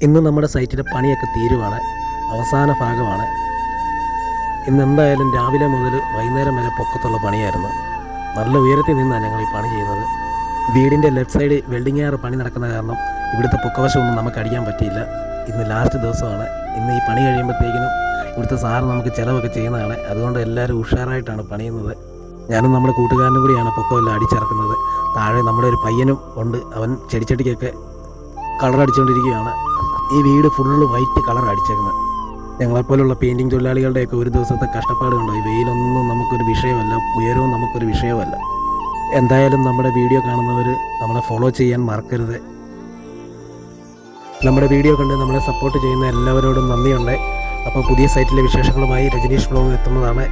ഇന്ന് നമ്മുടെ സൈറ്റിലെ പണിയൊക്കെ തീരുവാണ്, അവസാന ഭാഗമാണ്. ഇന്ന് എന്തായാലും രാവിലെ മുതൽ വൈകുന്നേരം വരെ പൊക്കത്തുള്ള പണിയായിരുന്നു. നല്ല ഉയരത്തിൽ നിന്നാണ് ഞങ്ങൾ ഈ പണി ചെയ്യുന്നത്. വീടിൻ്റെ ലെഫ്റ്റ് സൈഡ് വെൽഡിംഗ് ആറ് പണി നടക്കുന്ന കാരണം ഇവിടുത്തെ പൊക്കവശമൊന്നും നമുക്ക് അടിക്കാൻ പറ്റിയില്ല. ഇന്ന് ലാസ്റ്റ് ദിവസമാണ്. ഇന്ന് ഈ പണി കഴിയുമ്പോഴത്തേക്കിനും ഇവിടുത്തെ സാറ് നമുക്ക് ചിലവൊക്കെ ചെയ്യുന്നതാണ്. അതുകൊണ്ട് എല്ലാവരും ഉഷാറായിട്ടാണ് പണിയുന്നത്. ഞാനും നമ്മുടെ കൂട്ടുകാരനും കൂടിയാണ് പൊക്കമെല്ലാം അടിച്ചിറക്കുന്നത്. താഴെ നമ്മുടെ ഒരു പയ്യനും ഉണ്ട്. അവൻ ചെടിച്ചട്ടിക്കൊക്കെ കളർ അടിച്ചുകൊണ്ടിരിക്കുകയാണ്. ഈ വീട് ഫുള്ള് വൈറ്റ് കളർ അടിച്ചേക്കുന്നത്. ഞങ്ങളെപ്പോലുള്ള പെയിൻറ്റിങ് തൊഴിലാളികളുടെയൊക്കെ ഒരു ദിവസത്തെ കഷ്ടപ്പാട് കണ്ടോ. ഈ വെയിലൊന്നും നമുക്കൊരു വിഷയമല്ല, ഉയരവും നമുക്കൊരു വിഷയമല്ല. എന്തായാലും നമ്മുടെ വീഡിയോ കാണുന്നവർ നമ്മളെ ഫോളോ ചെയ്യാൻ മറക്കരുത്. നമ്മുടെ വീഡിയോ കണ്ട് നമ്മളെ സപ്പോർട്ട് ചെയ്യുന്ന എല്ലാവരോടും നന്ദിയുണ്ട്. അപ്പോൾ പുതിയ സൈറ്റിലെ വിശേഷങ്ങളുമായി രജനീഷ് വ്ലോഗ് എത്തുന്നതാണ്.